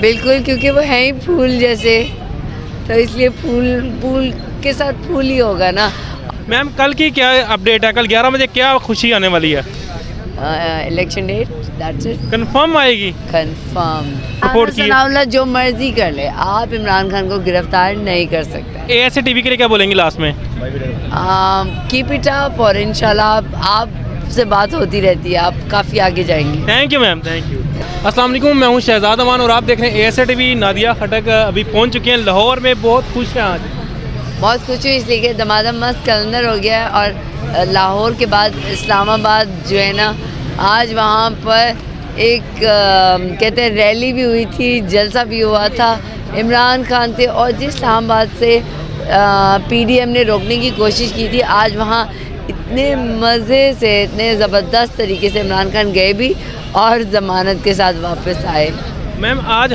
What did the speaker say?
बिल्कुल, क्योंकि वो है ही फूल जैसे, तो इसलिए फूल के साथ फूल ही होगा ना। मैम कल की क्या अपडेट है? कल 11 बजे क्या खुशी आने वाली है? Election date, that's it, confirm आएगी? कंफर्म। रिपोर्ट की सनाउल्लाह जो मर्जी कर ले, आप इमरान खान को गिरफ्तार नहीं कर सकते। ASA TV के लिए क्या बोलेंगे लास्ट में? कीप इट अप, और इंशाल्लाह आपसे बात होती रहती है, आप काफ़ी आगे जाएंगी। Thank you ma'am, thank you. अस्सलाम वालेकुम, मैं हूँ शहजाद अमान और आप देख रहे हैं ASA TV। नादिया खटक अभी पहुँच चुके हैं लाहौर में। बहुत खुश हैं आज। बहुत कुछ हुई इसलिए कि दमादम मस्त कलंदर हो गया है, और लाहौर के बाद इस्लामाबाद जो है ना, आज वहाँ पर एक कहते हैं रैली भी हुई थी, जलसा भी हुआ था। इमरान खान थे और जिस इस्लामाबाद से PDM ने रोकने की कोशिश की थी, आज वहाँ इतने मज़े से, इतने ज़बरदस्त तरीके से इमरान खान गए भी और ज़मानत के साथ वापस आए। मैम आज